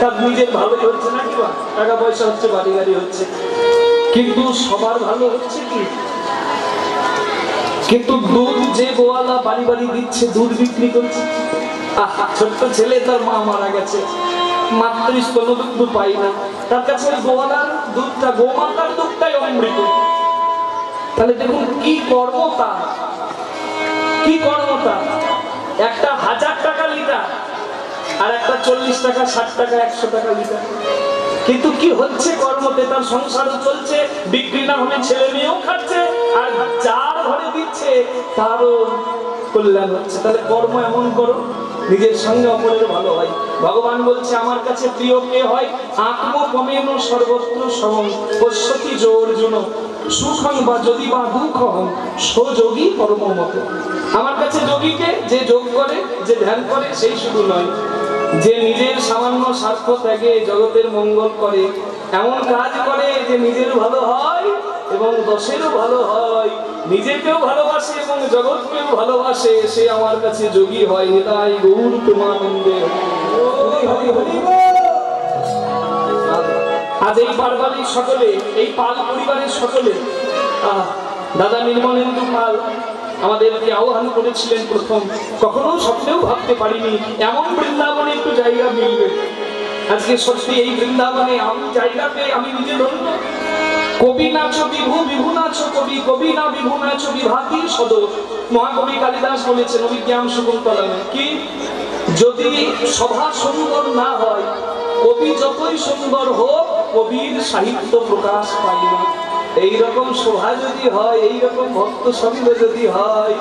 তার নিজের ভালোই হচ্ছে নাকি, বা টাকা পয়সা হচ্ছে, বাড়ি গাড়ি হচ্ছে, কিন্তু সবার ভালো হচ্ছে কি? কিন্তু দুধ যে গোয়ালা বাড়ি বাড়ি দিচ্ছে, দুধ বিক্রি করছে, ছোট্ট ছেলে তার মা মারা গেছে, মাত্র স্তন দুধ পাই না, তার কাছে গোয়ালার দুধটা, গোমাতার দুধটাই অমৃত। তাহলে দেখুন কি কর্ম তার, কি কর্ম তার। একটা 1000 টাকা লিটার আর একটা 40 টাকা, 60 টাকা, 100 টাকা লিটার, কিন্তু কি হচ্ছে কর্মতে? তার সংসারও চলছে, বিক্রি না হলে ছেলে মেয়েও খাচ্ছে, আর যার ঘরে দিচ্ছে তারও কল্যাণ হচ্ছে। তাহলে কর্ম এমন করো নিজের সঙ্গে অপরের ভালো হয়। ভগবান বলছে আমার কাছে প্রিয় কে হয়? আত্মকমেন সর্বত্র সমম পশ্যতি যো অর্জুন সুখং বা যদি বা দুঃখং সযোগী পরমমত। আমার কাছে যোগীকে, যে যোগ করে, যে ধ্যান করে, সেই শুধু নয়, যে নিজের সামান্য স্বার্থ ত্যাগে জগতের মঙ্গল করে, এমন কাজ করে যে নিজের ভালো হয় এবং দশেরও ভালো হয়, নিজেকেও ভালোবাসে এবং জগৎকেও ভালোবাসে, সে আমার কাছে যোগী হয়। নিতাই গৌর প্রেমানন্দে। আজ এই পারবালিক সকলে, এই পাল পরিবারের সকলে, দাদা নির্মলেন্দু পাল আমাদেরকে আহ্বান করেছিলেন প্রথম, কখনো স্বপ্নেও ভাবতে পারিনি এমন বৃন্দাবনে একটু জায়গা মিলবে। আজকে সত্যি এই বৃন্দাবনে আমি জায়গা পেয়ে আমি নিজে ধন্য। কবি নাচ বিভু, বিভু নাচ কবি, কবি না বিভু নাচ বিভাতি সদর। মহাকবি কালিদাস বলেছেন অভিজ্ঞান শকুন্তলামে, কি যদি সভা সুন্দর না হয়, কবি যতই সুন্দর হোক, কবির সাহিত্য প্রকাশ পায় না। এইরকম শোভা যদি হয়, এইরকম ভক্ত সঙ্গ যদি হয়,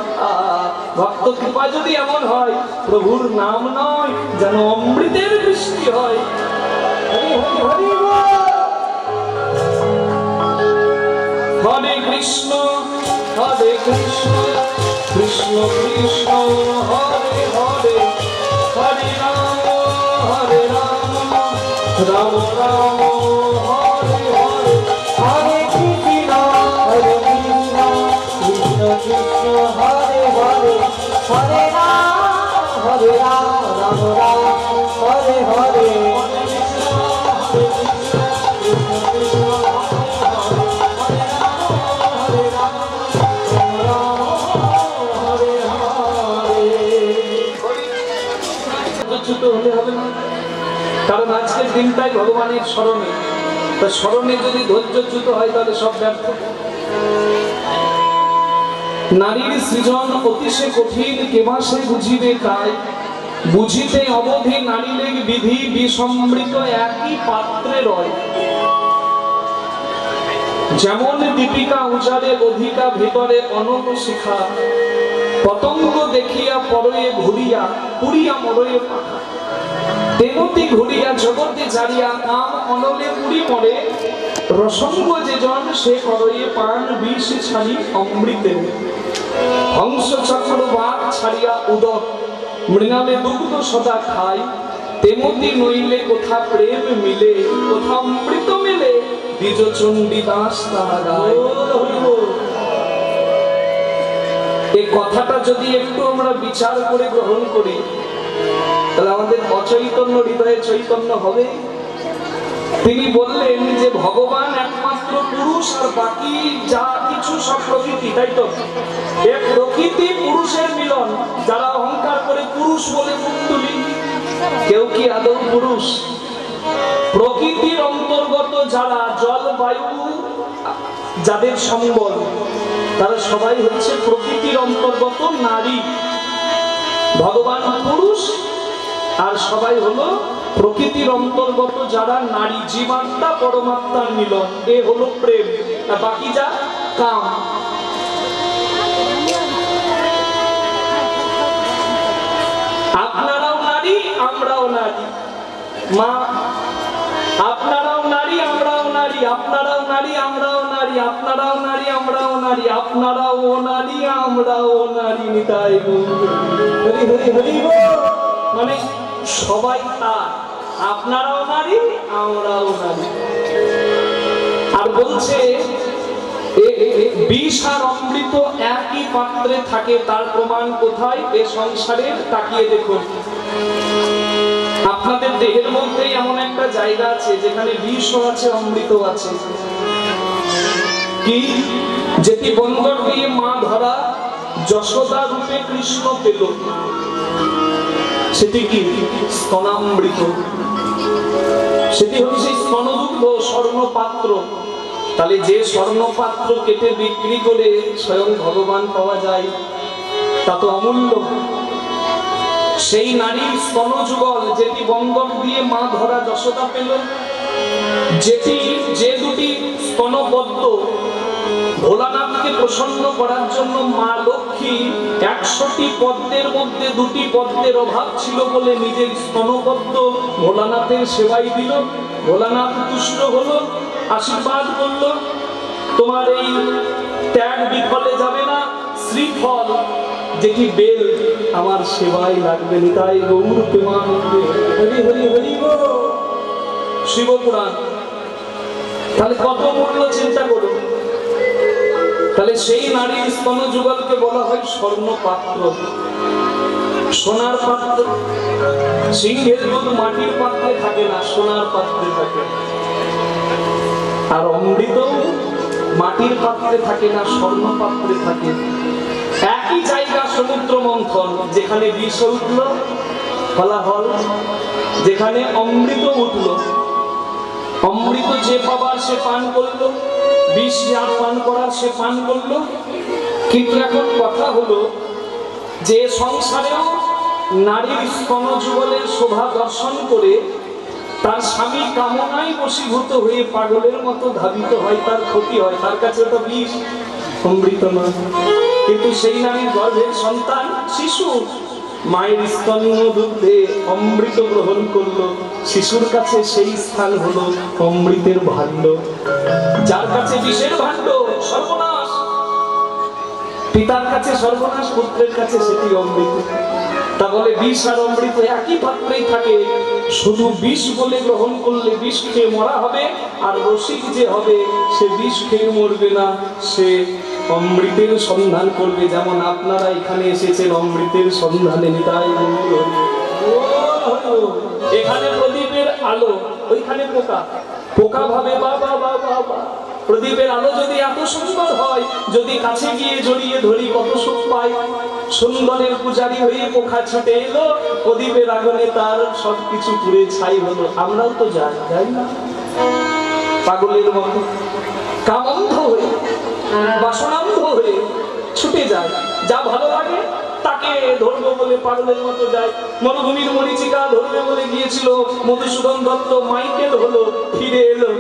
ভক্ত কৃপা যদি এমন হয়, প্রভুর নাম নয় যেন অমৃতের বৃষ্টি হয়। হরে কৃষ্ণ হরে কৃষ্ণ কৃষ্ণ কৃষ্ণ হরে হরে, হরে রাম রাম রাম হরে হরে, হরে কৃষ্ণ কৃষ্ণ কৃষ্ণ হরে হরে, হরে রাম রাম রাম হরে হরে। হলে হবে না, কারণ আজকের দিনটাই ভগবানের স্মরণে, তা স্মরণে যদি ধৈর্যচ্যুত হয় তাহলে সব ব্যর্থ। নারীর সৃজন অতিশয় কঠিন, কেবা সে বুঝিবে তাই, বুঝিতে অবধি নারীলে বিধি বিসম্মৃত একই পাত্রে রয়। যেমন দীপিকা উজাড়ে অধিকা ভিতরে অনন্ত শিখা, পতঙ্গ দেখিয়া পরয়ে ঘুরিয়া পুরিয়া মরয়ে পাখা, তেমতি ঘুরিয়া জগতে জারিয়া কাম অনলে পুরি মরে, রসঙ্গ যে জন সে করয়ে পান বিষ ছাড়ি অমৃতে, হংস চক্র বাঘ ছাড়িয়া উদক মৃণালে দুগ্ধ সদা খায়, তেমতি নইলে কোথা প্রেম মিলে, কোথা অমৃত মেলে, দ্বিজ চণ্ডী দাস তাহা গায়। এই কথাটা যদি একটু আমরা বিচার করে গ্রহণ করি, তাহলে আমাদের অচৈতন্য হৃদয়ে চৈতন্য হবে। তিনি বললেন যে ভগবান একমাত্র পুরুষ, আর বাকি যা কিছু সব প্রকৃতি, তাই তো? এ প্রকৃতি পুরুষের মিলন। যারা অহংকার করে পুরুষ বলে মুখ তুলি, কেউ কি আদৌ পুরুষ? প্রকৃতির অন্তর্গত যারা, জল বায়ু যাদের সম্বল, তারা সবাই হচ্ছে প্রকৃতির অন্তর্গত নারী। ভগবান পুরুষ আর সবাই হলো প্রকৃতির অন্তর্গত যারা নারী। জীবাত্মা পরমাত্মার মিলন, এ হলো প্রেম, আর বাকি যা কাম। আপনারাও নারী, আমরাও নারী। মা, আপনারাও নারী, আমরাও নারী। আপনারাও নারী, আমরাও নারী। আপনারাও নারী, আমরাও নারী। আপনারাও নারী, আমরাও নারী। নিতাই গৌর হরি হরি হরি বল। মানে সবাই তার, আপনারাও নারী, আমরাও নারী। আর বলছে বিষ আর অমৃত একই পাত্রে থাকে, তার প্রমাণ কোথায়? এ সংসারে তাকিয়ে দেখুন। আপনাদের দেহের মধ্যে এমন একটা একটা জায়গা আছে যেখানে বিষও আছে, অমৃত আছে। কি? যেটি বন্দর দিয়ে মা ধরা যশোদা রূপে কৃষ্ণ পেল, সেটি কি? স্তনামৃত। সেটি হচ্ছে স্তনদুগ্ধ, স্বর্ণপাত্র। তাহলে যে স্বর্ণপাত্র কেটে বিক্রি করে স্বয়ং ভগবান পাওয়া যায়, তা তো অমূল্য। সেই নারীর স্তনযুগল যেটি বন্দর দিয়ে মা ধরা যশোদা পেল, যে দুটি স্তনবদ্ধ ভোলানাথকে প্রসন্ন করার জন্য মা লক্ষ্মী 100টি পদ্মের মধ্যে 2টি পদ্মের অভাব ছিল বলে নিজের স্তনবদ্ধ ভোলানাথের সেবাই দিল। ভোলানাথ তুষ্ট হলো, আশীর্বাদ করলো, তোমার এই ত্যাগ বিফলে যাবে না, শ্রীফল যেটি বেল আমার সেবাই লাগবে। তাই গৌর প্রেমানন্দে হরি হরি হরি গো। শিবপুরাণ। তাহলে কত মূল্য চিন্তা করুন। তাহলে সেই নারীর স্তনযুগলকে বলা হয় স্বর্ণপাত্র, সোনার পাত্র। সিংহের দুধ মাটির পাত্রে থাকে না, সোনার পাত্রে থাকে। আর অমৃত মাটির পাত্রে থাকে না, স্বর্ণ পাত্রে থাকে। একই জায়গা সমুদ্র মন্থন, যেখানে বিষ উঠল ফলাফল, যেখানে অমৃত উঠল। অমৃত যে পাবার সে পান করলো, বিষ যার পান করার সে পান করলো। কিন্তু এখন কথা হলো যে সংসারেও নারীর স্তনযুগলের শোভা দর্শন করে তার স্বামী কামনায় বশীভূত হয়ে পাগলের মতো ধাবিত হয়, তার ক্ষতি হয়। তার কাছে ওটা বিষ, অমৃত নয়। কিন্তু সেই নারীর গর্ভের সন্তান শিশু মায়ের স্তন দুগ্ধে অমৃত গ্রহণ করলো, শিশুর কাছে সেই স্থান হলো অমৃতের ভাণ্ড। যার কাছে বিষের ভাণ্ড সর্বনাশ, পিতার কাছে সর্বনাশ, পুত্রের কাছে সেটি অমৃত। তাহলে বিষ আর অমৃত একই পাত্রেই থাকে, শুধু বিষ বলে গ্রহণ করলে বিষ খেয়ে মরা হবে, আর রসিক যে হবে সে বিষ খেয়ে মরবে না, সে অমৃতের সন্ধান করবে। যেমন আপনারা এখানে এসেছেন অমৃতের সন্ধানে। তাই এখানে প্রদীপের আলো, ওইখানে পোকা, পোকা ভাবে বাবা বাবা বাবা। প্রদীপের আলো যদি এত সুন্দর হয়, যদি কাছে গিয়ে জড়িয়ে ধরি কত সুখ পাই। সুন্দরের পূজারী হয়ে পোকা ছুটে এলো, প্রদীপের আগুনে তার সবকিছু পুড়ে ছাই হলো। আমরাও তো যাই না পাগলের মতো, কামন্ধ হয়ে বাসনান্ধ হয়ে ছুটে যায়। যা ভালো লাগে তাকে ধরবো বলে পাগলের মতো যায়। মরুভূমির মরীচিকা ধরবে বলে গিয়েছিল মধুসূদন দত্ত, মাইকেল হলো, ফিরে এলো,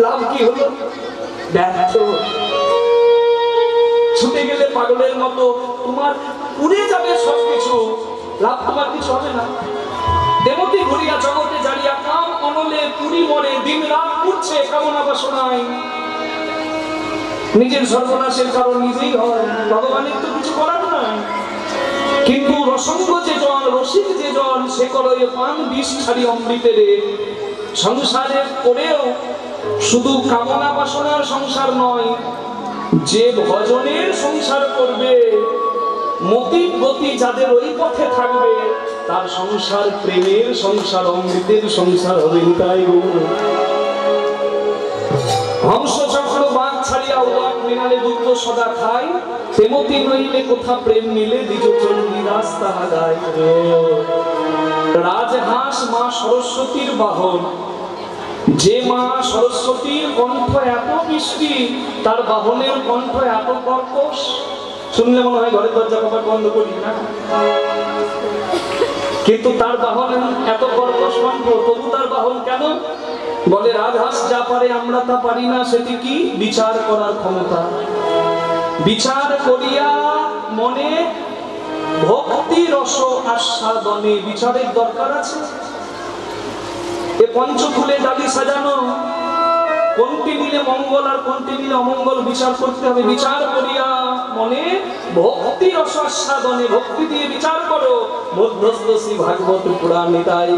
লাভ কি হলো? ব্যর্থ। ছুটে গেলে পাগলের মতো তোমার পুড়ে যাবে সবকিছু, লাভ তোমার কিছু হবে না। দেবতী ঘুরিয়া জগতে জারিয়া কাম অনলে পুরি মরে, দিন রাত পুড়ছে কামনা বাসনায়। নিজের সর্বনাশের কারণ নিজেই হয়, ভগবানের তো কিছু করার নাই। কিন্তু রসঙ্গ যে জন, রসিক যে জন, সে করয়ে পান বিষ ছাড়ি অমৃতের। সংসারের করেও শুধু কামনা বাসনার সংসার নয়, যে ভজনের সংসার করবে, মতি গতি যাদের ওই পথে থাকবে, তার সংসার প্রেমের সংসার, অমৃতের সংসার হবে। তাই হংস চক্র বাঘ ছাড়িয়া উদাক মৃণালে দুগ্ধ সদা খায়, প্রেমতি নইলে কোথা প্রেম মিলে, দ্বিজ চণ্ডী দাস তাহা গায়। রাজহাঁস মা সরস্বতীর বাহন, যে মা সরস্বতীর কণ্ঠ এত মিষ্টি, তার বাহনের কণ্ঠ এত কর্কশ। শুনলে মনে হয় ঘরের দরজা কপাট বন্ধ করি না, কিন্তু তার বাহন এত কর্কশ কণ্ঠ। তবু তার বাহন কেন? বলে রাজহাঁস যা পারে আমরা তা পারি না। সেটি কি? বিচার করার ক্ষমতা। বিচার করিয়া মনে ভক্তি রস আস্বাদনে, বিচারের দরকার আছে। এ পঞ্চফুলে ডালি সাজানো, কোনটি নিলে মঙ্গল আর কোনটি নিলে অমঙ্গল বিচার করতে হবে। বিচার করিয়া মনে ভক্তি রস আস্বাদনে, ভক্তি দিয়ে বিচার করো। মধ্যস্থ শ্রী ভাগবত পুরাণ। তাই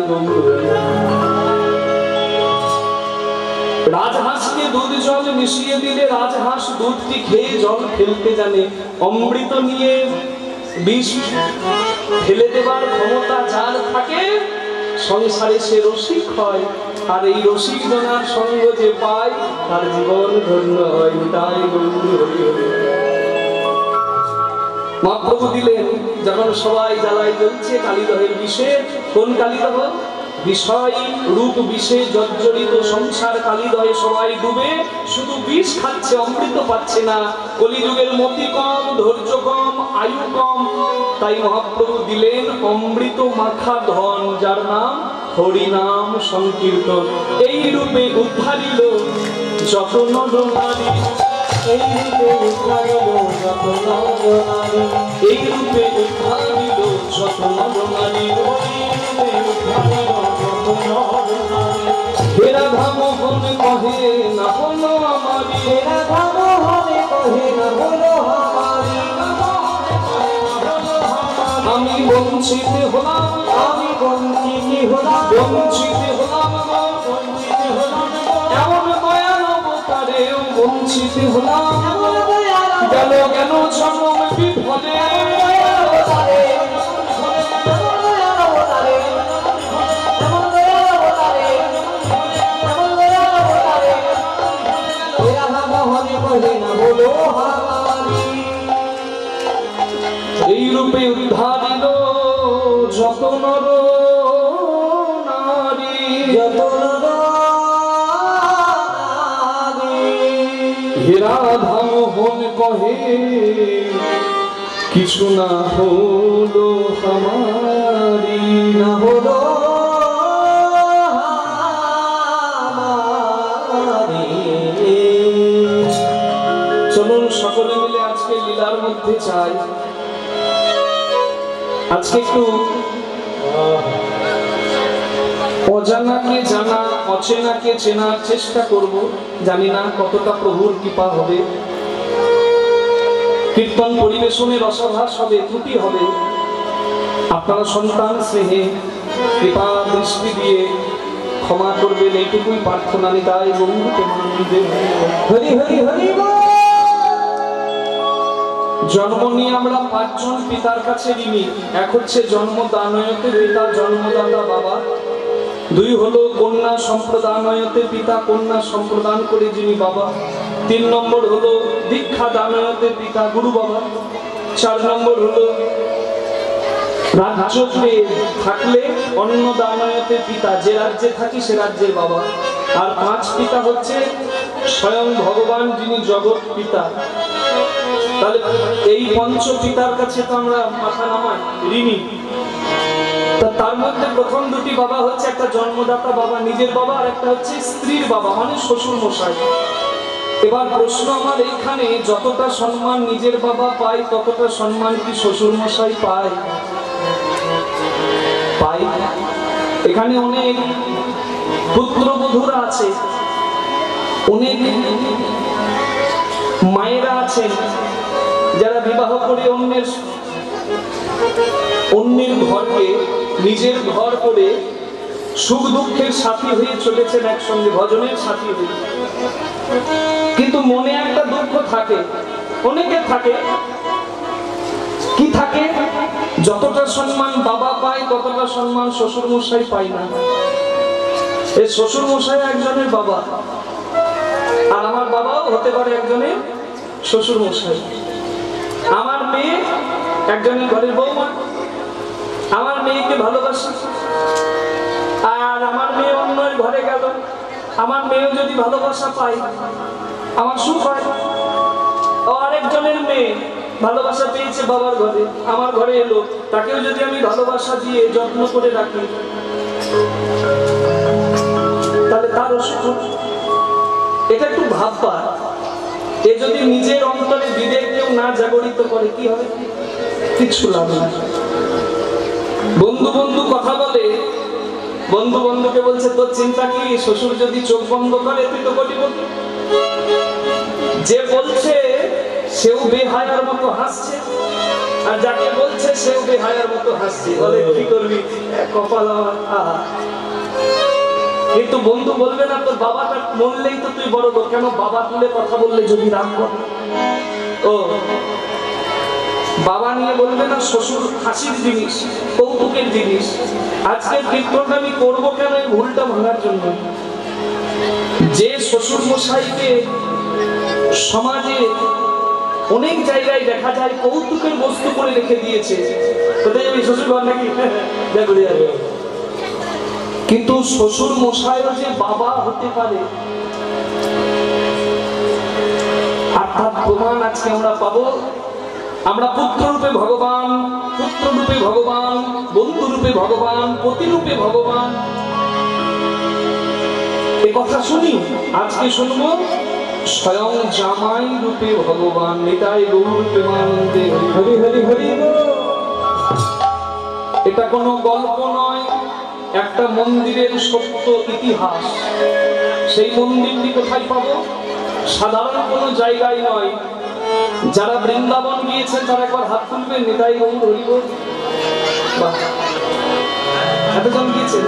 রাজহাঁসকে দুধ জল মিশিয়ে দিলে রাজহাঁস দুধটি খেয়ে জল ফেলতে জানে। অমৃত নিয়ে বিষ ফেলে দেবার ক্ষমতা যার থাকে, সংসারে সে রসিক হয়। আর এই রসিক জনার সঙ্গ যে পায় তার জীবন ধন্য হয়। তাই বন্ধু হরি হরি। মহাপ্রভু দিলেন যখন সবাই জ্বালাই জ্বলছে কালীদহের বিষে। কোন কালীদহ? বিষয় রূপ বিষে জর্জরিত সংসার কালীদহে সবাই ডুবে, শুধু বিষ খাচ্ছে, অমৃত পাচ্ছে না। কলিযুগের মতি কম, ধৈর্য কম, আয়ু কম, তাই মহাপ্রভু দিলেন অমৃত মাখা ধন, যার নাম হরিনাম সংকীর্তন। এই রূপে উদ্ধারিল যত নর নারী, এই রূপে উদ্ধারিল যত নর নারী, এই রূপে উদ্ধারিল যত নর নারী, হেরা ধাম হনে কহে না হলো আমারি, হেরা ধাম হনে কহে না হলো আমারি, আমি বঞ্চিত হলাম, আমি বঞ্চিত হলাম, বঞ্চিত হলাম, বঞ্চিত হলাম, এমন দয়াল অবতারে বঞ্চিত হলাম, গেল গেল জন্ম বিফলে, এই রূপে উদ্ধারিল যত নর নারী, যত নর নারী, হেরা ধাম হন কহে কিছু না হলো আমারি, না হলো সকলে মিলে আজকে লীলার মধ্যে চাই। আজকে একটু অজানাকে জানা, অচেনাকে চেনার চেষ্টা করব। জানি না কতটা প্রভুর কৃপা হবে। কীর্তন পরিবেশনের রসাভাস হবে, ত্রুটি হবে। আপনারা সন্তান স্নেহে কৃপা দৃষ্টি দিয়ে ক্ষমা করবেন, এইটুকুই প্রার্থনা। নিতাই বন্ধুকে মানন্দে হরি হরি হরি বল। জন্ম নিয়ে আমরা 5 জন পিতার কাছে ঋণী। এক হচ্ছে জন্মদানয়তে পিতা, জন্মদাতা বাবা। 2 হলো কন্যা সম্প্রদানয়তে পিতা, কন্যা সম্প্রদান করে যিনি বাবা। 3 নম্বর হলো দীক্ষা দানয়তে পিতা, গুরু বাবা। 4 নম্বর হলো রাজ্যে থাকলে অন্ন দানয়তে পিতা, যে রাজ্যে থাকি সে রাজ্যের বাবা। আর 5 পিতা হচ্ছে স্বয়ং ভগবান, যিনি জগৎ পিতা। তাহলে এই পঞ্চ পিতার কাছে তো আমরা মাথা নামাই, ঋণী। তার মধ্যে প্রথম 2টি বাবা হচ্ছে, একটা জন্মদাতা বাবা, নিজের বাবা, আর একটা হচ্ছে স্ত্রীর বাবা, মানে শ্বশুর মশাই। এবার প্রশ্ন আমার এইখানে, যতটা সম্মান নিজের বাবা পায় ততটা সম্মান কি শ্বশুর মশাই পায়? পায়। এখানে অনেক পুত্রবধূরা আছে, অনেক মায়েরা আছেন যারা বিবাহ করে অন্যের ঘরকে নিজের ঘর করে সুখ দুঃখের সাথী হয়ে চলেছেন, একসঙ্গে ভজনের সাথী হয়ে। কিন্তু মনে একটা দুঃখ থাকে, অনেকের থাকে। কি থাকে? যতটা সম্মান বাবা পায় ততটা সম্মান শ্বশুর মশাই পায় না। এই শ্বশুর মশাই একজনের বাবা, আর আমার বাবাও হতে পারে একজনের শ্বশুর মশাই। আমার মেয়ে একজনের ঘরের বৌমা, আমার মেয়েকে ভালোবাসে, আর আমার মেয়ে অন্যের ঘরে গেল, আমার মেয়েও যদি ভালোবাসা পায় আমার সুখ হয়। আরেকজনের মেয়ে ভালোবাসা পেয়েছে বাবার ঘরে, আমার ঘরে এলো, তাকেও যদি আমি ভালোবাসা দিয়ে যত্ন করে রাখি তাহলে তারও সুখ। এটা একটু ভাববা। এ যদি নিজের অন্তরে বিবেক কেউ না জাগরিত করে কি হবে? কিছু লাভ না। বন্ধু বন্ধু কথা বলে, বন্ধু বন্ধুকে বলছে তোর চিন্তা কি, শ্বশুর যদি চোখ বন্ধ করে তুই তো কোটিপতি। যে বলছে সেও বেহায়ার মতো হাসছে, আর যাকে বলছে সেও বেহায়ার মতো হাসছে। বলে কি করবি, কপাল আমার। কিন্তু বন্ধু বলবে না তোর বাবাটা মরলেই তো তুই বড় লোক, কেন বাবা তুলে কথা বললে যদি রাগ করে। ও বাবা নিয়ে বলবে না শ্বশুর হাসির জিনিস, কৌতুকের জিনিস। আজকের কীর্তনটা আমি করবো কেন, এই ভুলটা ভাঙার জন্য। শ্বশুর মশাইকে সমাজে অনেক জায়গায় দেখা যায় কৌতুকের বস্তু করে রেখে দিয়েছে। কোথায় যাবি শ্বশুর ঘর নাকি? কিন্তু শ্বশুর মশাইও যে বাবা হতে পারে অর্থাৎ প্রমাণ আজকে আমরা পাবো। আমরা পুত্র রূপে ভগবান, পুত্র রূপে ভগবান, বন্ধু রূপে ভগবান, পতি রূপে ভগবান, এ কথা শুনি। আজকে শুনবো স্বয়ং জামাই রূপে ভগবান। নিতাই গৌর প্রেমানন্দে হরি হরি হরি। এটা কোনো গল্প নয়, একটা মন্দিরের সত্য ইতিহাস। সেই মন্দিরটি কোথায় পাবো? সাধারণ কোনো জায়গায় নয়। যারা বৃন্দাবন গিয়েছেন তারা একবার হাত তুলবেন। নিতাই গৌর হরি বল। এতজন গিয়েছেন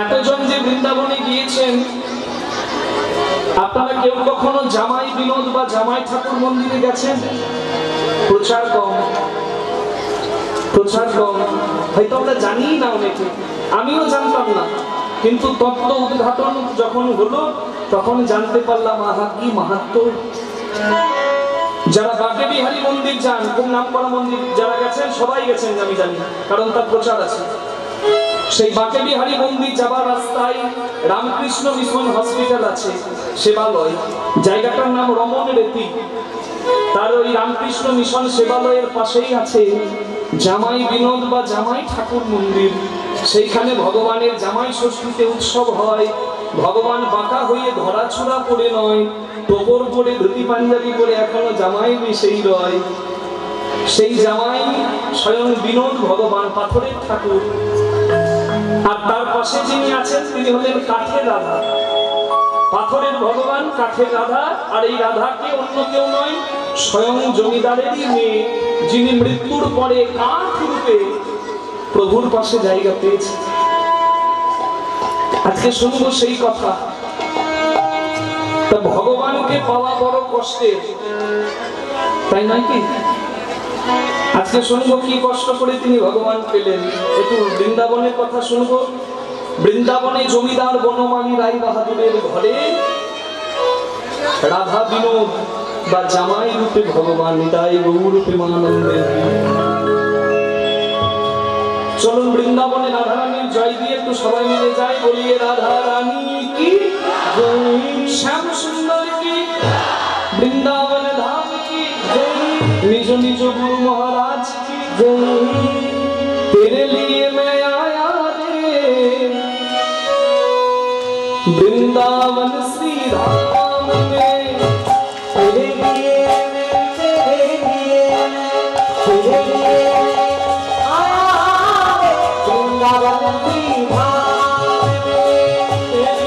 এতজন যে বৃন্দাবনে গিয়েছেন, আপনারা কেউ কখনো জামাই বিনোদ বা জামাই ঠাকুর মন্দিরে গেছেন? প্রচার কম, প্রচার কম, হয়তো আমরা জানি না অনেকে, আমিও জানতাম না। কিন্তু তত্ত্ব উদ্ঘাটন যখন হলো তখন জানতে পারলাম আহা কি মাহাত্ম্য। যারা বাঁকে বিহারী মন্দির যান, খুব নাম করা মন্দির, যারা গেছেন সবাই গেছেন আমি জানি, কারণ তার প্রচার আছে। সেই বাঁকে বিহারী মন্দির যাবার রাস্তায় রামকৃষ্ণ মিশন হসপিটাল আছে, সেবালয়, জায়গাটার নাম রমন রেতি। তার ওই রামকৃষ্ণ মিশন সেবালয়ের পাশেই আছে জামাই বিনোদ বা জামাই ঠাকুর মন্দির। সেইখানে ভগবানের জামাই ষষ্ঠীতে উৎসব হয়। ভগবান বাঁকা হয়ে ধরাছোড়া পড়ে নয়, টোপর পরে ধুতি পাঞ্জাবি পরে এখনো জামাই বেশেই রয়। সেই জামাই স্বয়ং বিনোদ ভগবান, পাথরের ঠাকুর। আর তার পাশে যিনি আছেন তিনি হলেন কাঠের রাধা। পাথরের ভগবান, কাঠের রাধা। আর এই রাধাকে অন্য কেউ নয়, স্বয়ং জমিদারেরই মেয়ে, যিনি মৃত্যুর পরে কাঠ রূপে প্রভুর পাশে জায়গা পেয়েছে। আজকে শুনবো সেই কথা। তা ভগবানকে পাওয়া বড় কষ্টের, তাই নয় কি? আজকে শুনবো কি কষ্ট করে তিনি ভগবান পেলেন। একটু বৃন্দাবনের কথা শুনবো। বৃন্দাবনে জমিদার বনমালী রায় বাহাদুরের ঘরে রাধা বিনোদ বা জামাই রূপে ভগবান। নিতাই গৌর প্রেমানন্দে। চলুন বৃন্দাবনে রাধা রানীর জয় দিয়ে একটু সবাই মিলে যাই, বলিয়ে রাধা রানী কি জয়, শ্যাম সুন্দর কি, বৃন্দাবন ধাম কি জয়, নিজ নিজ গুরু মহারাজ की जय। तेरे लिए मैं आया रे वृंदावन श्री धाम में, तेरे लिए आया रे वृंदावन श्री धाम में, तेरे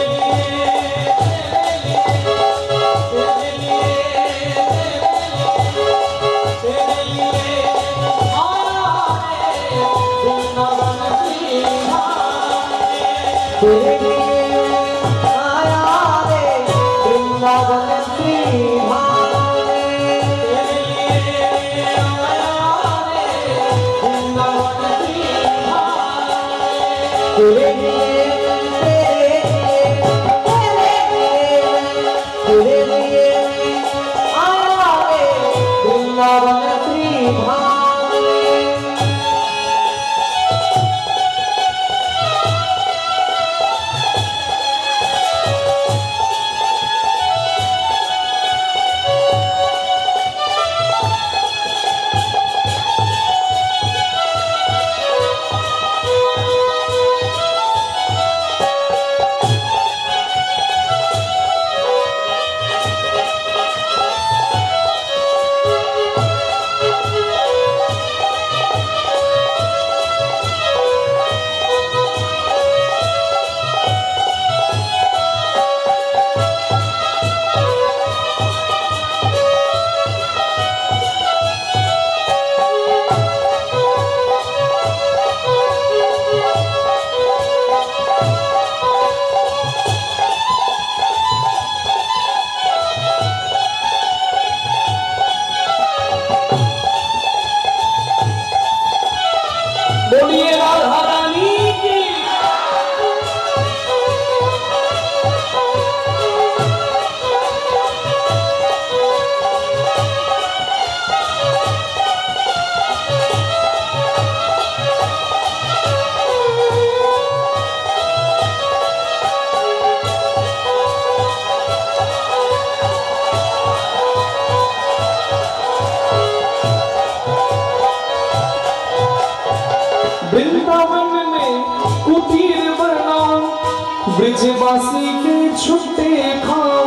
ब्रजवासी के छुट्टे खाओ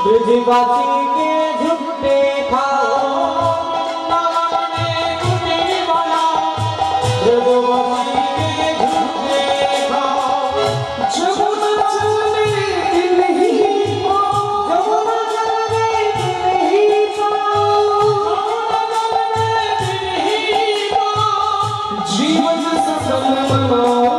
ब्रजवासी के झुट्टे खाओ ब्रजवासी के झुट्टे खाओ जमुना चले दिल ही जमुना चले दिल ही जीवन सफल बनाओ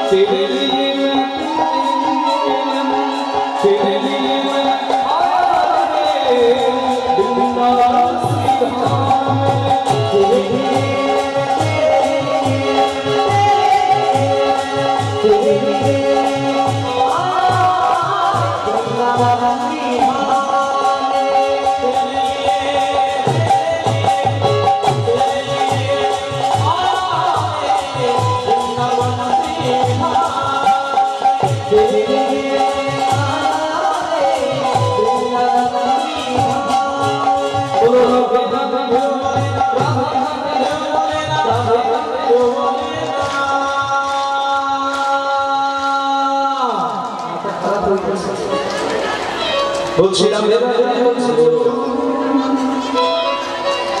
तेरे लिए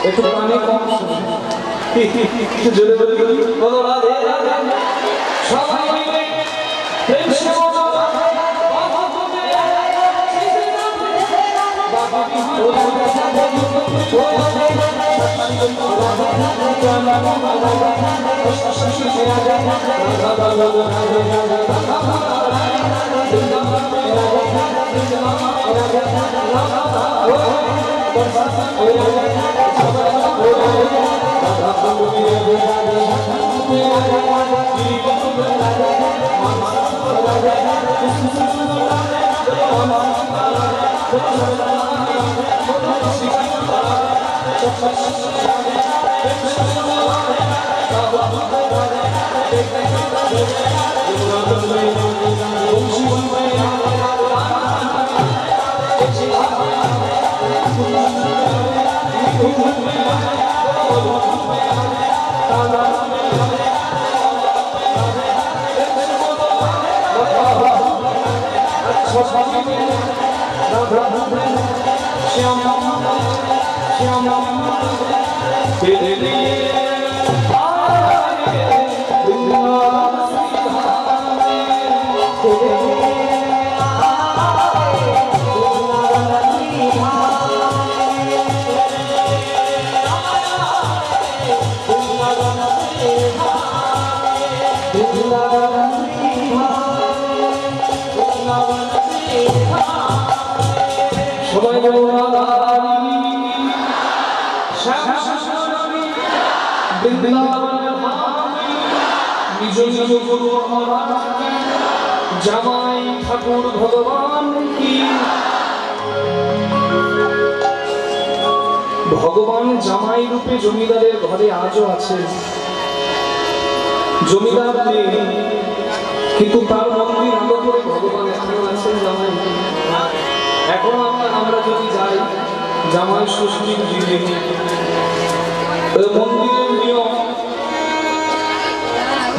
একটু কানে কম শুনে জোরে বলি বলো রাধে রাধে সবাই মিলে প্রেম সেবা জামাই ঠাকুর ভগবান কি ভগবান জামাই রূপে জমিদারের ঘরে আজও আছে জমিদার নেই কিন্তু তার মন্দির আলো করে ভগবান এখনো আছেন জামাই এখন আমরা যদি যাই জামাই ষষ্ঠীর দিনে মন্দিরের নিয়ম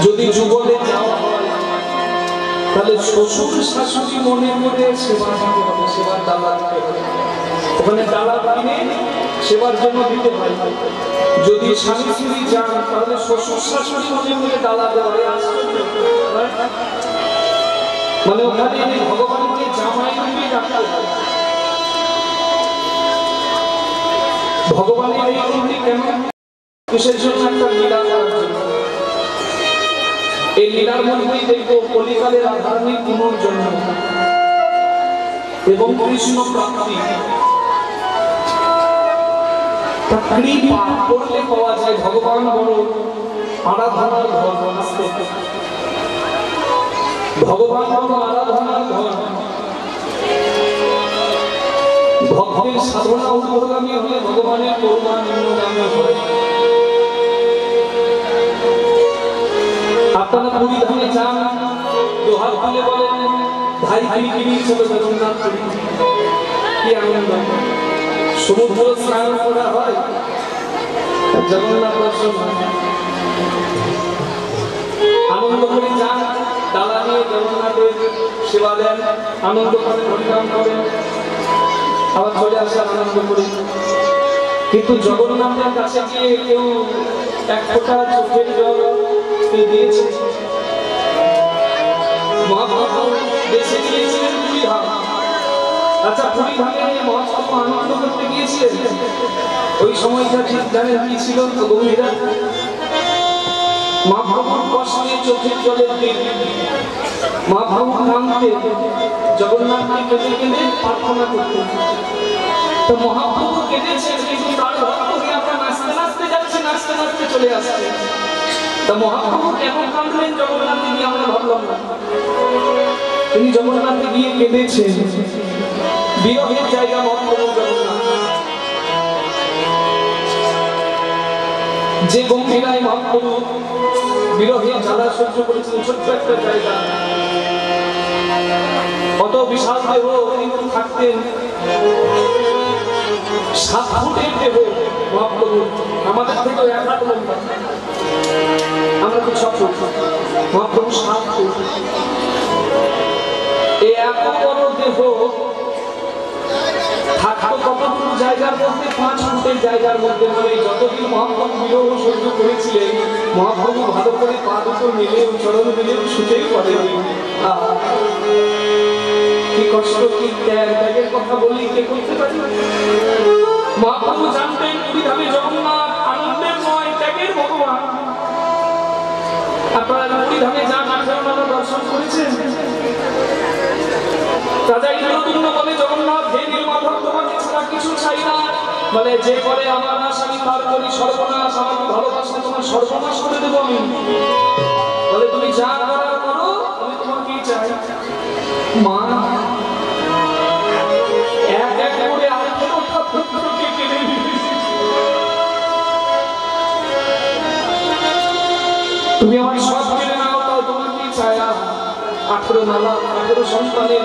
যদি যুগলে যাওয়া হয় তাহলে শ্বশুর শাশুড়ি মনে করে সেবা দিতে হবে সেবার ডালা দিতে হবে ওখানে ডালা কিনে সেবার জন্য দিতে হয় যদি স্বামী স্ত্রী যান তাহলে শ্বশুর শাশুড়ি মনে করে ডালা দেওয়া মানে ওখানে ভগবানকে জামাই রূপে ডাকা হয় ভগবানের এই মূর্তি কেন? কিসের জন্য? একটা লীলা করার জন্য। এই লীলার মধ্যেই দেখবো কলিকালের আধ্যাত্মিক পুনর্জন্ম এবং কৃষ্ণ প্রাপ্তি। কৃপা করলে পাওয়া যায় ভগবান বড় আরাধনার ঘর। ভগবান বড় আরাধনার ঘর। ভক্তের সাধনা ঊর্ধ্বগামী হলে ভগবানের করুণা নিম্নগামী হয়। আপনারা পুরী ধামে যান, দোহার তুলে বলেন ভাই ভাই গিরি চলো জগন্নাথ পুরী। কি আনন্দ! সমুদ্র স্নান করা হয়, জগন্নাথ দর্শন আনন্দ করে যান, ডালা নিয়ে জগন্নাথের সেবা দেন, আনন্দ করে হরিনাম করেন, আবার চলে আসে আনন্দ করে। কিন্তু জগন্নাথের কাছে গিয়ে কেউ এক ফোঁটা চোখের জল দিয়েছে? মহাপ্রভু বেছে গিয়েছিলেন পুরী ধাম। আচ্ছা, পুরী ধামে মহাপ্রভু আনন্দ করতে গিয়েছিলেন, ওই সময়টা ঠিক জানেন কি ছিল? গম্ভীরা মহাপ্রভুর কষ্টে চোখের জলের দিন মহাপ্রভু কাঁদতে জগন্নাথকে কেঁদে কেঁদে প্রার্থনা করতেন। তো মহাপ্রভু কেঁদেছেন, কিন্তু তার ভক্তকে আমরা নাচতে নাচতে যাচ্ছি, নাচতে নাচতে চলে আসছে। তা মহাপ্রভু কেন কাঁদলেন জগন্নাথে গিয়ে আমরা ভাবলাম না। তিনি জগন্নাথে গিয়ে কেঁদেছেন, বিরহের জায়গা মহাপ্রভু জগন্নাথ। যে গম্ভীরায় মহাপ্রভু বিরহের জ্বালা সহ্য করেছিলেন, ছোট্ট একটা জায়গা, কত বিশাল দেহ কিন্তু থাকতেন 7 ফুটের দেহ মহাপ্রভু, আমাদের থেকে 1 হাত লম্বা, আমরা তো 6 ফুট, মহাপ্রভু 7 ফুট। এই এত বড় দেহ থাকতো কতটুকু জায়গার মধ্যে? 5 ফুটের জায়গার মধ্যে। মানে যতদিন মহাপ্রভু বিরহ সহ্য করেছিলেন, মহাপ্রভু ভালো করে পা দুটো মিলে চরণ মিলে শুতেই পড়ে। কি কষ্ট, কি ত্যাগের কথা বলি কে করতে পারি? মহাপ্রভু জানতেন পুরী ধামে জগন্নাথ আনন্দের নয়, ত্যাগের ভগবান। আপনারা পুরী ধামে যান, 18 মালা দর্শন করেছেন। রাজা ইন্দ্রদুম্ন বলে জগন্নাথ হে নীলমাধব, তোমাকে ছাড়া কিছু চাই না। বলে যে বলে আমার নাশ আমি তার করি সর্বনাশ, আমাকে ভালোবাসলে তোমার সর্বনাশ করে দেবো আমি। বলে তুমি যা করার করো, আমি তোমাকেই চাই। মা এক এক করে 18টা পুত্রকে কেড়ে নিয়েছে। তুমি আমার সব কেড়ে নাও, তাও তোমাকেই চাই। 18 মালা, 18 সন্তানের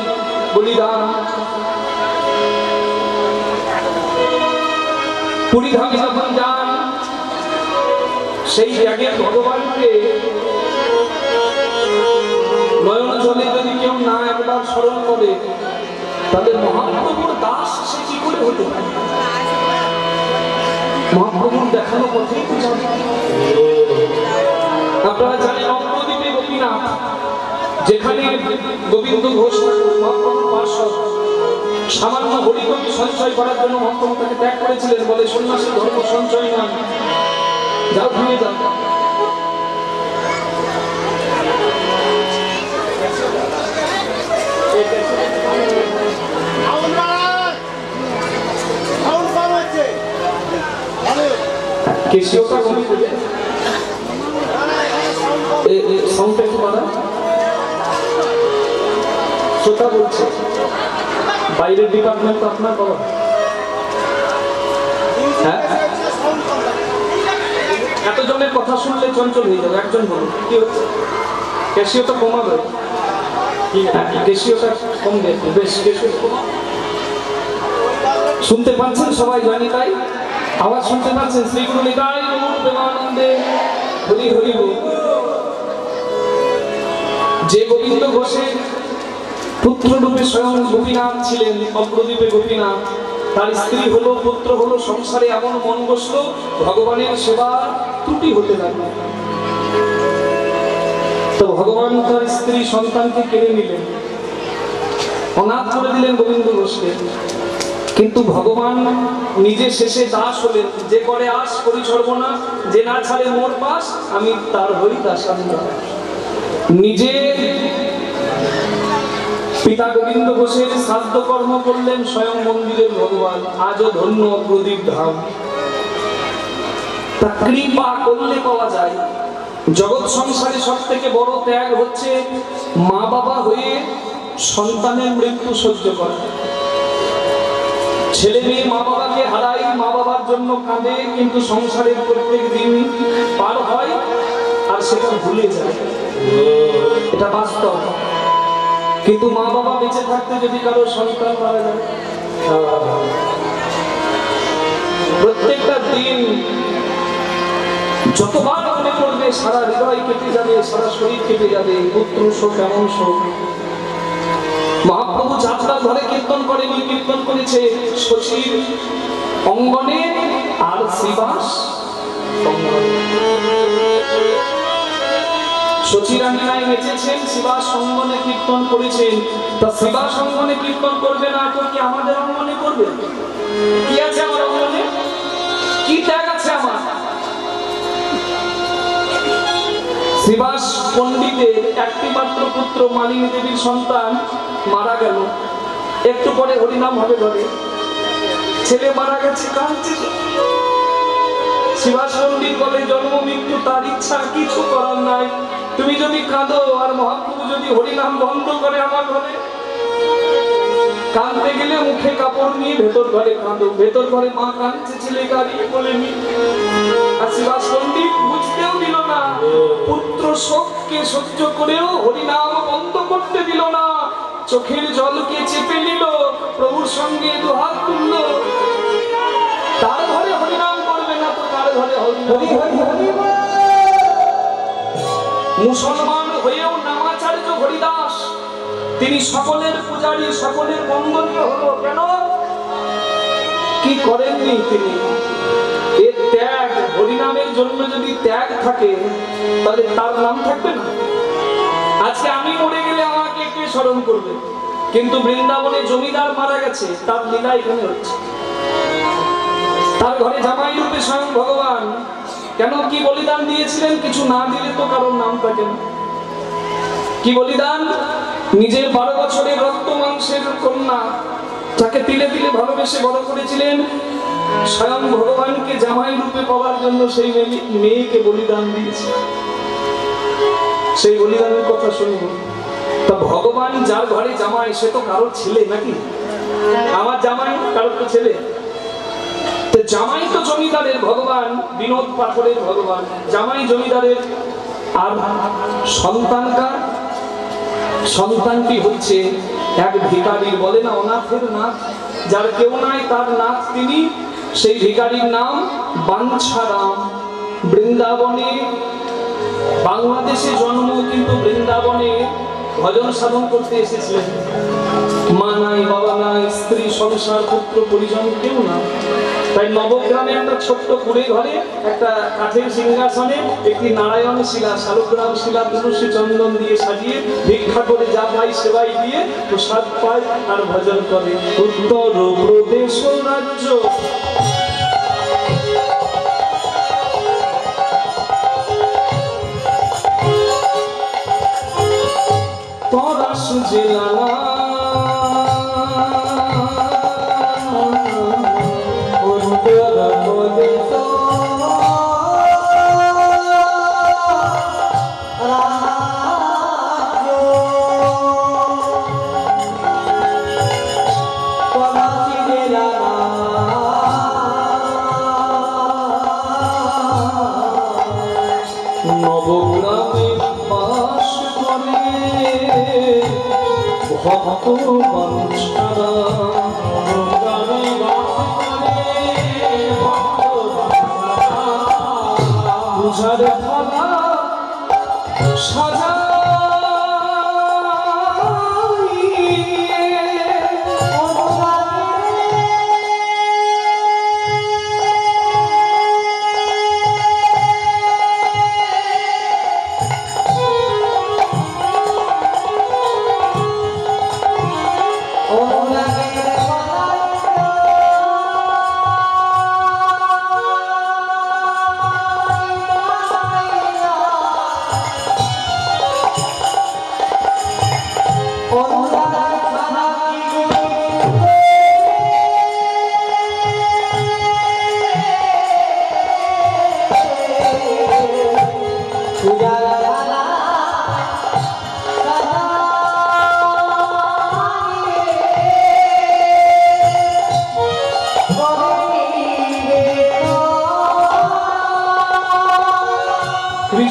বলিদান। পুরী ধামে যখন যান, সেই ত্যাগের ভগবানকে নয়ন জলে যদি কেউ না একবার স্মরণ করে, তাহলে মহাপ্রভুর দাস সে কি করে হতে পারে? মহাপ্রভুর দেখানো পথেই তো যাবে। আপনারা জানেন নবদ্বীপে গোপীনাথ, যেখানে গোবিন্দ ঘোষ মহাপ্রভুর পার্শ্বদ, সামান্য হরিকথা সঞ্চয় করার জন্য মহাপ্রভু তাকে ত্যাগ করেছিলেন। বলে সন্ন্যাসী ধর্ম সঞ্চয় নয়, যাও ফিরে যাও। কেশিওটা কমে করে সাউন্ডটা একটু বাড়া। শ্রোতা বলছে বাইরের ডিপার্টমেন্ট তো আপনার বলো। হ্যাঁ, এতজনের কথা শুনলে চঞ্চল হয়ে যাবে। একজন বলুন কি হচ্ছে? ক্যাশিওটা কমাবে। ক্যাশিওটা কম গেছে, বেশ ক্যাশিও কমা। শুনতে পাচ্ছেন সবাই? জানি তাই আওয়াজ শুনতে পাচ্ছেন? শ্রী গুরু নিতাই গৌর প্রেমানন্দে হরি হরি বল। যে গোবিন্দ ঘোষের পুত্র রূপে স্বয়ং গোপীনাথ ছিলেন, নবদ্বীপে গোপীনাথ, তার স্ত্রী হলো, পুত্র হলো, সংসারে এমন মন বসলো, ভগবানের সেবা ত্রুটি হতে লাগলো। তো ভগবান তার স্ত্রী সন্তানকে কেড়ে নিলেন, অনাথ করে দিলেন গোবিন্দ ঘোষকে। কিন্তু ভগবান নিজে শেষে দাস হলেন, যে করে আস করি সর্বনা, যে না ছাড়ে মোর পাশ আমি তার হই দাসানুদাস। নিজে পিতা গোবিন্দ ঘোষের শ্রাদ্ধ কর্ম করলেন স্বয়ং মন্দিরের ভগবান। আজও ধন্য প্রদীপ ধাম। তা কৃপা করলে পাওয়া যায়। জগৎ সংসারে সব থেকে বড় ত্যাগ হচ্ছে মা বাবা হয়ে সন্তানের মৃত্যু সহ্য করা। ছেলে মেয়ে মা বাবাকে হারায়, মা বাবার জন্য কাঁদে, কিন্তু সংসারের প্রত্যেক দিন পার হয় আর সেটা ভুলে যায়, এটা বাস্তব। কিন্তু মা বাবা বেঁচে থাকতে যদি কারো সন্তান মারা যায়, প্রত্যেকটা দিন যতবার মনে করবে সারা হৃদয় কেটে যাবে, সারা শরীর কেটে যাবে। পুত্র শোক এমন শোক। মহাপ্রভু যাত্রা ঘরে কীর্তন করেনি, কীর্তন করেছে শশীর অঙ্গনে আর শ্রীবাস শশীর আঙ্গনায় নেচেছেন, শ্রীবাস অঙ্গনে কীর্তন করেছেন। তা শ্রীবাস অঙ্গনে কীর্তন করবে না তো কি আমাদের অঙ্গনে করবে? কি আছে আমার অঙ্গনে? কি ত্যাগ আছে আমার? শ্রীবাস পণ্ডিতের একটি মাত্র পুত্র মালিনী দেবীর সন্তান মারা গেল। একটু পরে হরিনাম হবে ঘরে। ছেলে মারা গেছে, কাঁদছে। শ্রীবাস পণ্ডিত বলে জন্ম মৃত্যু তার ইচ্ছা, কিছু করার নাই। তুমি যদি কাঁদো আর মহাপ্রভু যদি হরিনাম বন্ধ করে আমার ঘরে, কাঁদতে গেলে মুখে কাপড় নিয়ে ভেতর ঘরে কাঁদো। ভেতর ঘরে মা কাঁদছে, ছেলে গাড়িয়ে বলেনি। আর শ্রীবাস পণ্ডিত বুঝতেও দিল না, পুত্র শোককে সহ্য করেও হরিনাম বন্ধ করতে দিল না। চোখের জলকে চেপে নিল, প্রভুর সঙ্গে দুহাত তুলল। তার ঘরে হরিনাম করবে না তো তার ঘরে মুসলমান হয়েও নামাচার্য হরিদাস, তিনি সকলের পূজারী, সকলের বন্দনীয় হলো। কেন? কি করেননি তিনি? এর ত্যাগ, হরিনামের জন্য যদি ত্যাগ থাকে তাহলে তার নাম থাকবে না। আজকে আমি মরে গেলে আমাকে কে স্মরণ করবে? কিন্তু বৃন্দাবনে জমিদার মারা গেছে, তার লীলা এখানে হচ্ছে। তার ঘরে জামাই রূপে স্বয়ং ভগবান। কেন? কি বলিদান দিয়েছিলেন? কিছু না দিলে তো কারোর নাম থাকে না। কি বলিদান? নিজের 12 বছরের রক্ত মাংসের কন্যা, যাকে তিলে তিলে ভালোবেসে বড় করেছিলেন, স্বয়ং ভগবানকে জামাই রূপে পাওয়ার জন্য সেই মেয়েকে বলিদান দিয়েছে। সেই বলিদানের কথা শুনবো। তা ভগবান যার ঘরে জামাই, সে তো কারোর ছেলে নাকি? আমার জামাই কারোর তো ছেলে। জামাই তো জমিদারের ভগবান, বিনোদ পাথরের ভগবান। জামাই জমিদারের। আর সন্তান কার? সন্তানটি হচ্ছে এক ভিখারির, বলে না অনাথের নাথ, যার কেউ নাই তার নাথ তিনি। সেই ভিখারির নাম বাঞ্ছারাম। বৃন্দাবনে, বাংলাদেশে জন্ম, কিন্তু বৃন্দাবনে ভজন সাধন করতে এসেছিলেন। মা নাই, বাবা নাই, স্ত্রী, সংসার, পুত্র পরিজন কেউ না। তাই নবগ্রামে একটা ছোট্ট কুড়ে ঘরে একটা কাঠের সিংহাসনে একটি নারায়ণ শিলা, শালগ্রাম শিলা, তুলসী চন্দন দিয়ে সাজিয়ে ভিক্ষা করে যা পাই সেবাই দিয়ে প্রসাদ পায় আর ভজন করে। উত্তর প্রদেশ রাজ্য পরাশ জেলা নবগ্রামে বাস করে ভক্ত বাঞ্ছারাম। পূজার থালা সাজা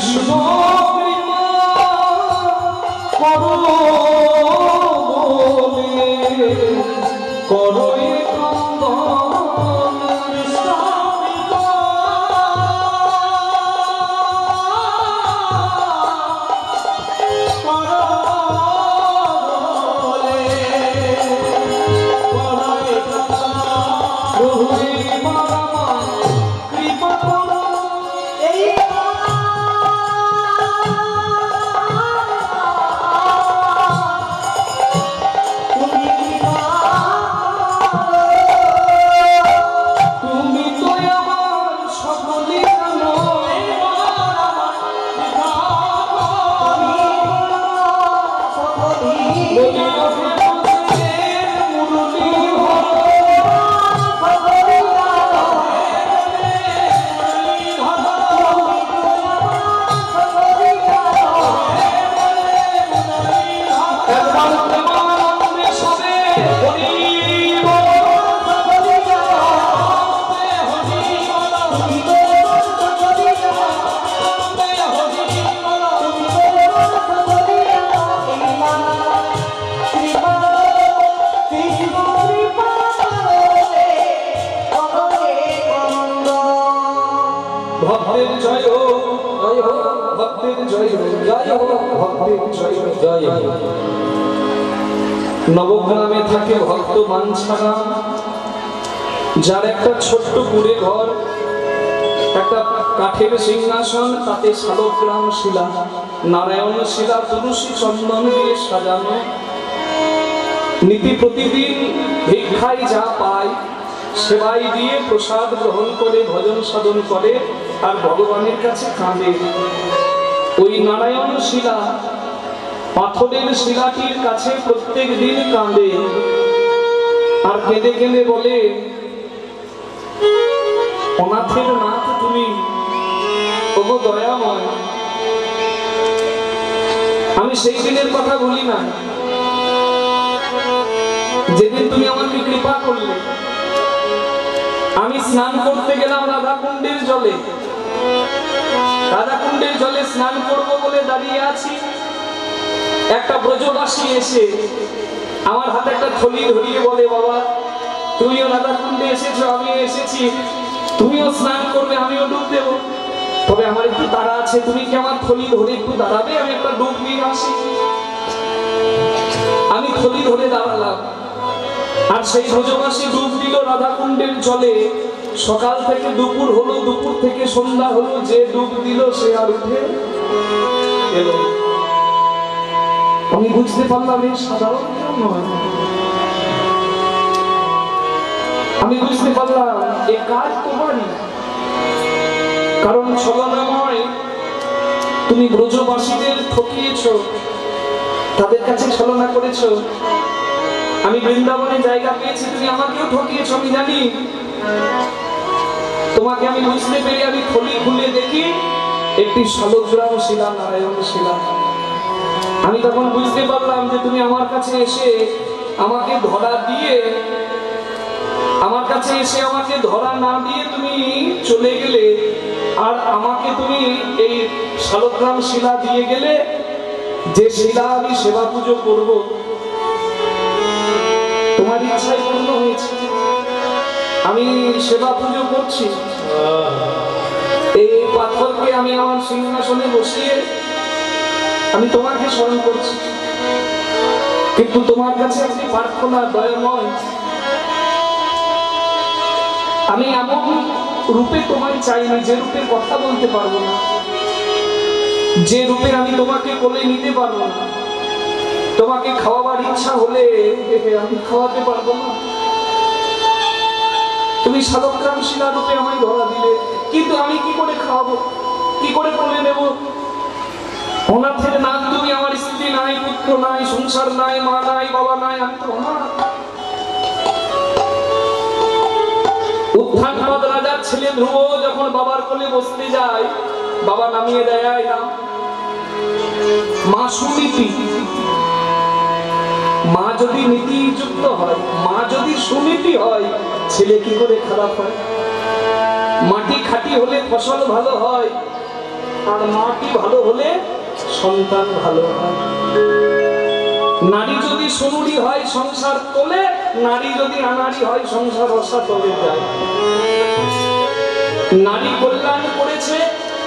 কৃষ্ণ কৃপা করো বলে করো এ ক্রন্দন কৃষ্ণ কৃপা করো বলে করো এ ক্রন্দন কৃপা করো এই ভক্তের জয় হোক, জয় হোক, ভক্তের জয় হোক, জয় হোক, ভক্তের জয় হোক, জয় হোক। নবগ্রামে থাকে ভক্ত বাঞ্ছারা, যার একটা ছোট্ট কুড়ে ঘর, একটা কাঠের সিংহাসন, তাতে শালগ্রাম শিলা, নারায়ণ শিলা, তুলসী চন্দন দিয়ে সাজানো। নীতি প্রতিদিন ভিক্ষায় যা পায় সেবাই দিয়ে প্রসাদ গ্রহণ করে ভজন সাধন করে আর ভগবানের কাছে কাঁদে। ওই নারায়ণ শিলা, পাথরের শিলাটির কাছে প্রত্যেক দিন কাঁদে আর কেঁদে কেঁদে বলে, অনাথের নাথ তুমি, ওগো দয়াময়। আমি সেই দিনের কথা ভুলি না, যেদিন তুমি আমাকে কৃপা করলে। আমি স্নান করতে গেলাম রাধাকুণ্ডের জলে, রাধাকুণ্ডের জলে স্নান করবো বলে দাঁড়িয়ে আছি। একটা ব্রজবাসী এসে আমার হাতে একটা থলি ধরিয়ে বলে, বাবা তুমিও রাধাকুণ্ডে এসেছো, আমিও এসেছি, তুমিও স্নান করবে, আমিও ডুব দেবো, তবে আমার একটু তাড়া আছে, তুমি কি আমার থলি ধরে একটু দাঁড়াবে, আমি একটা ডুব দিয়ে আসি। আমি থলি ধরে দাঁড়ালাম আর সেই ব্রজবাসী ডুব দিল রাধাকুণ্ডের জলে। সকাল থেকে দুপুর হলো, দুপুর থেকে সন্ধ্যা হলো, যে ডুব দিল সে আর উঠে এলো। আমি বুঝতে পারলাম এই সাধারণ কেউ নয়। আমি বুঝতে পারলাম এ কাজ তোমারই, কারণ ছলনাময় তুমি ব্রজবাসীদের ঠকিয়েছ, তাদের কাছে ছলনা করেছ। আমি বৃন্দাবনে জায়গা পেয়েছি, তুমি আমাকেও ঠকিয়েছ, আমি জানি। তোমাকে আমি বুঝতে পেরে আমি থলি খুলে দেখি একটি শালগ্রাম শিলা, নারায়ণ শিলা। আমি তখন বুঝতে পারলাম যে তুমি আমার কাছে এসে আমাকে ধরা দিয়ে, আমার কাছে এসে আমাকে ধরা না দিয়ে তুমি চলে গেলে, আর আমাকে তুমি এই শালগ্রাম শিলা দিয়ে গেলে, যে শিলা আমি সেবা পুজো করব। তোমার ইচ্ছাই পূর্ণ হয়েছে, আমি সেবা পুজো করছি। এই পাথরকে আমি আমার সিংহাসনে বসিয়ে আমি তোমাকে স্মরণ করছি, কিন্তু তোমার কাছে একটি প্রার্থনা, দয়াময়, আমি এমন রূপে তোমায় চাইনি যে রূপে কথা বলতে পারবো না, যে রূপে আমি তোমাকে কোলে নিতে পারবো না। তোমাকে খাওয়াবার ইচ্ছা হলে আমি খাওয়াতে পারবো না। তুমি শালগ্রাম শিলা রূপে আমায় ধরা দিলে, কিন্তু আমি কি করে খাওয়াবো, কি করে কোলে নেব? অনাথের নাম তুমি, আমার স্ত্রী নাই, পুত্র নাই, সংসার নাই, মা নাই, বাবা নাই, আমি তো অনাথ। উত্থানপদ রাজার ছেলে ধ্রুব যখন বাবার কোলে বসতে যায়, বাবা নামিয়ে দেয় না। মা সুনীতি, মা যদি নীতিযুক্ত হয়, মা যদি সুনীতি হয়, ছেলে কি করে খারাপ হয়? মাটি খাঁটি হলে ফসল ভালো হয়, আর মাটি ভালো হলে সন্তান ভালো হয়। নারী যদি সোনুরি হয় সংসার তোলে, নারী যদি আনাড়ি হয় সংসার রসাতলে যায়। নারী কল্যাণ করেছে,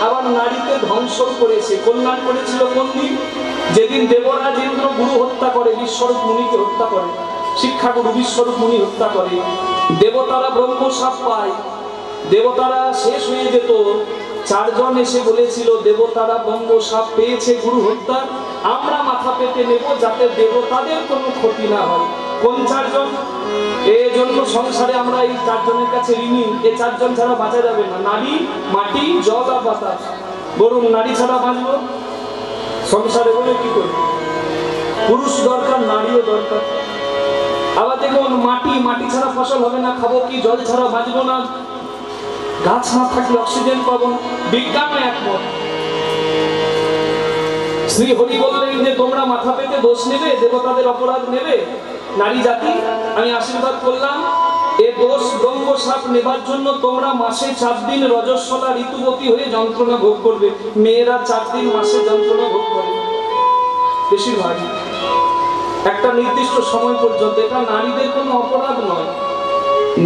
আবার নারীকে ধ্বংস করেছে। কল্যাণ করেছিল কোন দিন? যেদিন দেবরাজ ইন্দ্র গুরু হত্যা করে, বিশ্বরূপ মুনিকে হত্যা করে, শিক্ষাগুরু বিশ্বরূপ মুনি হত্যা করে, দেবতারা ব্রহ্ম শাপ পায়, দেবতারা শেষ হয়ে যেত। চারজন এসে বলেছিল দেবতারা ব্রহ্ম শাপ পেয়েছে গুরু হত্যা, আমরা মাথা পেতে নেব যাতে দেবতাদের কোনো ক্ষতি না হয়। কোন চারজন? এই জন্য সংসারে আমরা এই চারজনের কাছে ঋণী। এই চারজন ছাড়া বাঁচা যাবে না। নারী, মাটি, জল আর বাতাস। বলুন নারী ছাড়া বাঁচব সংসারে বলে কি করব? পুরুষ দরকার, নারীও দরকার। আবার দেখুন মাটি, মাটি ছাড়া ফসল হবে না, খাবো কি? জল ছাড়া বাঁচবো না, গাছ না থাকলে অক্সিজেন পাবো না। বিজ্ঞানও একমত। শ্রী হরি বললেন যে তোমরা মাথা পেতে দোষ নেবে, দেবতাদের অপরাধ নেবে, নারী জাতি আমি আশীর্বাদ করলাম। এ দোষ ব্রহ্ম শাপ নেবার জন্য তোমরা মাসে 4 দিন রজস্বলা ঋতুবতী হয়ে যন্ত্রণা ভোগ করবে। মেয়েরা 4 দিন মাসে যন্ত্রণা ভোগ করে বেশিরভাগ, একটা নির্দিষ্ট সময় পর্যন্ত। এটা নারীদের কোনো অপরাধ নয়।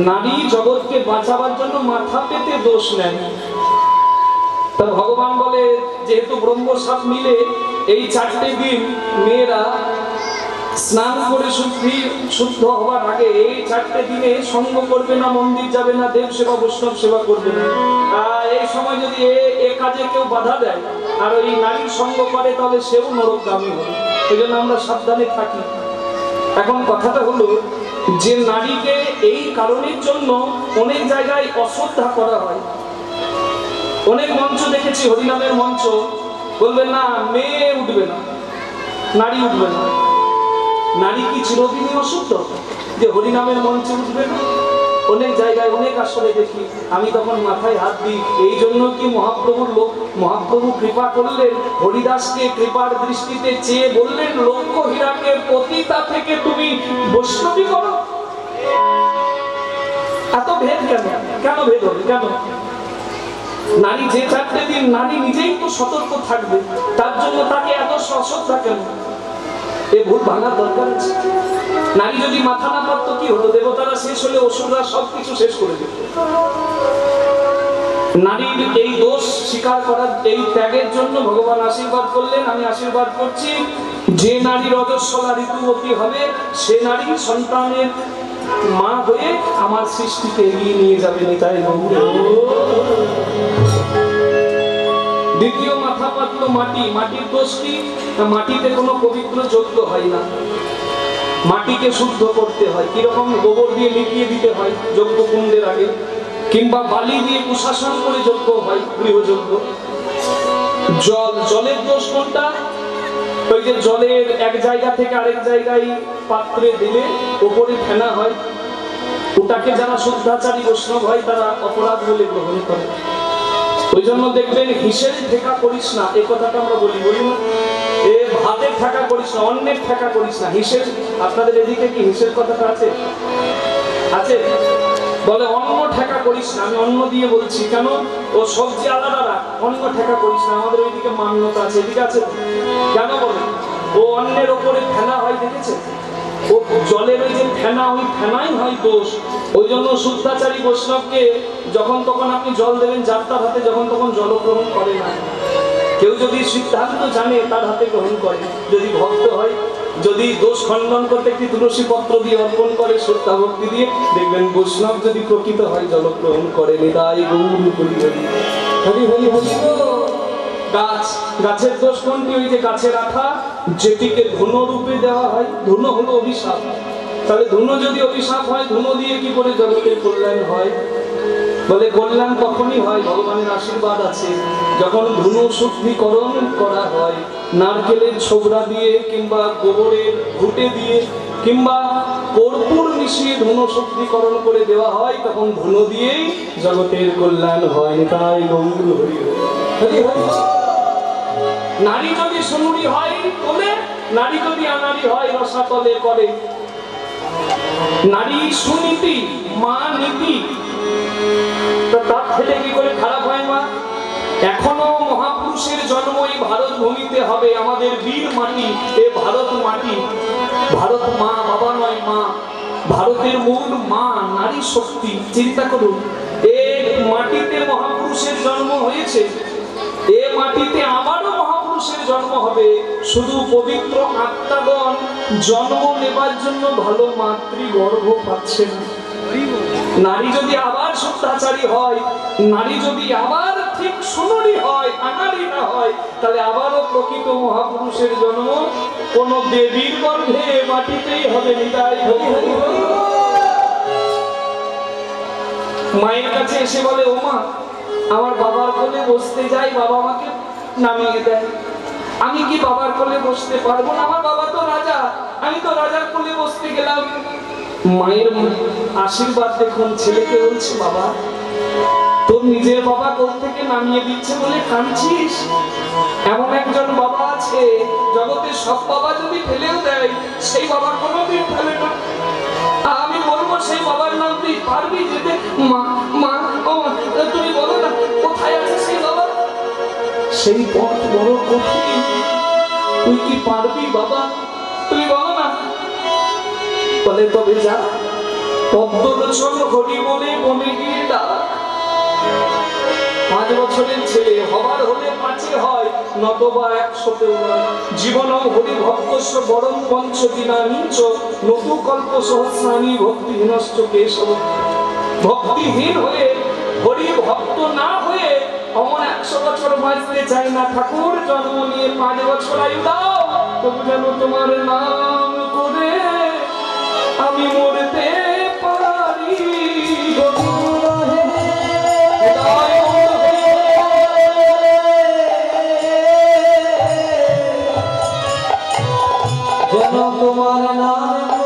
নারী জগৎকে বাঁচাবার জন্য মাথা পেতে দোষ নেয়। তা ভগবান বলে যেহেতু ব্রহ্ম শাপ মিলে এই 4টে দিন মেয়েরা স্নান করে শুদ্ধ হওয়ার আগে এই 4টে দিনে সঙ্গ করবে না, মন্দির যাবে না, দেব সেবা বৈষ্ণব সেবা করবে না। এই সময় যদি এ কাজে কেউ বাধা দেয় আর ওই নারীর সঙ্গ করে তাহলে সেও নরকগামী হবে। এই জন্য আমরা সাবধানে থাকি। এখন কথাটা হলো যে নারীকে এই কারণের জন্য অনেক জায়গায় অশ্রদ্ধা করা হয়। অনেক মঞ্চ দেখেছি, হরিনামের মঞ্চ, বলবেন না মেয়ে উঠবে না, নারী উঠবে না। নারী কি চিরদিনই অশুদ্ধ যে হরিনামের মঞ্চে উঠবে না? অনেক জায়গায় অনেক আসরে দেখি, আমি তখন মাথায় হাত দিই। এই জন্য কি মহাপ্রভু কৃপা করলেন, হরিদাসকে কৃপার দৃষ্টিতে চেয়ে বললেন লক্ষ হীরাকে পতিতা থেকে তুমি বৈষ্ণবী করো। এত ভেদ কেন? কেন ভেদ হবে? কেন? নারী যে 4টে দিন নারী নিজেই তো সতর্ক থাকবে, তার জন্য তাকে এত অশ্রদ্ধা কেন? এ ভুল ভাঙার দরকার আছে। নারী যদি মাথা না পারতো কি হতো? দেবতারা শেষ হলে অসুররা সবকিছু শেষ করে দিত। নারীর এই দোষ স্বীকার করার, এই ত্যাগের জন্য ভগবান আশীর্বাদ করলেন। আমি আশীর্বাদ করছি যে নারী রজস্বলা ঋতুবতী হবে সে নারী সন্তানের মা হয়ে আমার সৃষ্টিকে এগিয়ে নিয়ে যাবে। তাই দ্বিতীয় মাথা পাতলো মাটি। মাটির দোষ কি? মাটিতে কোনো পবিত্র যজ্ঞ হয় না, মাটিকে শুদ্ধ করতে হয়। কিরকম? গোবর দিয়ে লিপিয়ে দিতে হয় যজ্ঞ কুণ্ডের আগে, কিংবা বালি দিয়ে কুশাসন করে যজ্ঞ হয়, গৃহযজ্ঞ। জলের দোষ কোনটা? ওই যে জলের এক জায়গা থেকে আরেক জায়গায় পাত্রে দিলে ওপরে ফেনা হয়, ওটাকে যারা শুদ্ধাচারী বৈষ্ণব হয় তারা অপরাধ বলে গ্রহণ করে। ওই জন্য দেখবেন হিসের ঠেকা করিস না, এই কথাটা আমরা বলি না? এ ভাতের ঠেকা করিস না, অন্যের ঠেকা করিস না। হিসের, আপনাদের এদিকে কি হিসের কথাটা আছে? আছে? বলে অন্য ঠেকা করিস না। আমি অন্য দিয়ে বলছি, কেন? ও সবজি আলাদা রাখ, অন্য ঠেকা করিস না। আমাদের ওইদিকে মান্যতা আছে, এদিকে আছে। কেন বলে? ও অন্যের ওপরে ফেনা হয়, দেখেছে? ও জলের ওই যে ফেনা, ওই ফেনাই হয় দোষ। ওই জন্য শুদ্ধাচারী বৈষ্ণবকে যখন তখন আপনি জল দেবেন, যাত্রার হাতে যখন তখন জল গ্রহণ করে না। কেউ যদি সিদ্ধান্ত জানে তার হাতে গ্রহণ করে, যদি ভক্ত হয়, যদি দোষ খণ্ডন করতে একটি তুলসী পত্র দিয়ে অর্পণ করে শ্রদ্ধা ভক্তি দিয়ে, দেখবেন বৈষ্ণব যদি প্রকৃত হয় জল গ্রহণ করে। নিতাই গৌর হরি হরি হরি হরি হরি। গাছের দোষ কোনটি? ওই যে গাছের আঠা যেটিকে ধুনো রূপে দেওয়া হয়। ধুনো হলো অভিশাপ। তাহলে ধুনো যদি অভিশাপ হয়, ধুনো দিয়ে কি করে জগতের কল্যাণ হয়? বলে কল্যাণ তখনই হয়, ভগবানের আশীর্বাদ আছে, যখন ধুনো শুদ্ধিকরণ করা হয়। নারকেলের ছোবড়া দিয়ে কিংবা গোবরের ঘুটে দিয়ে কিংবা কর্পূর মিশিয়ে ধুনো শুদ্ধিকরণ করে দেওয়া হয়, তখন ধুনো দিয়েই জগতের কল্যাণ হয়। তাই গৌর হরি হরি হরি। নারী যদি সুনুরি হয় তোলে, নারী যদি আনারি হয় রসাতলে করে। নারী সুনীতি, মা নীতি, তার ছেলে কি করে খারাপ হয়? মা এখনো মহাপুরুষ মহাপুরুষের জন্ম এই ভারত ভূমিতে হবে, আমাদের বীর মাটি, এ ভারত মাটি। ভারত মা, বাবা নয় মা, ভারতের মূল মা নারী শক্তি। চিন্তা করুন, এই মাটিতে মহাপুরুষের জন্ম হয়েছে, এ মাটিতে আবারও মহাপুরুষের জন্ম হবে। শুধু পবিত্র আত্মাগণ জন্ম নেবার জন্য ভালো মাতৃগর্ভ পাচ্ছে না। নারী যদি আবার শুদ্ধাচারী হয়, নারী যদি আবার ঠিক সুন্দরী হয়, আনারী না হয়, তাহলে আবারও প্রকৃত মহাপুরুষের জন্ম কোন দেবীর গর্ভে মাটিতেই হবে। নিতাই হরি হরি। মায়ের কাছে এসে বলে, ও মা, আমার বাবার কোলে বসতে যাই, বাবা আমাকে নামিয়ে দেয়। আমি কি বাবার কোলে বসতে পারবো না? আমার বাবা তো রাজা, আমি তো রাজার কোলে বসতে গেলাম। মায়ের আশীর্বাদ দেখুন, ছেলেকে বলছে, বাবা তোর নিজের বাবা কোল থেকে নামিয়ে দিচ্ছে বলে কাঁদছিস? এমন একজন বাবা আছে জগতে, সব বাবা যদি ফেলেও দেয়, সেই বাবা কোনোদিন ফেলে না। আমি বলবো সেই বাবার নাম তুই পারবি যেতে? মা মা ও তুমি বলো না, কোথায় আছে সেই বাবা? সেই পথ বড় কঠিন, তুই কি পারবি বাবা? তুমি বলো না। বলে, তবে যা, পদ্মলোচন হরি বলে বনে গিয়ে ডাক। 5 বছরের ছেলে হবার হলে 5 হয়, নতবা 100তেও নয়। জীবনম হরি ভক্তস্য বরং পঞ্চদিনানিচ নতু কল্প সহস্রাণি ভক্তিহীনশ্চ কেশব। ভক্তিহীন হয়ে, হরি ভক্ত না হয়ে অমন 100 বছর বাঁচতে চাই না। ঠাকুর জন্ম নিয়ে 5 বছর আয়ু দাও, তবু যেন তোমার নাম করে আমি মরতে পারি। যেন তোমার নাম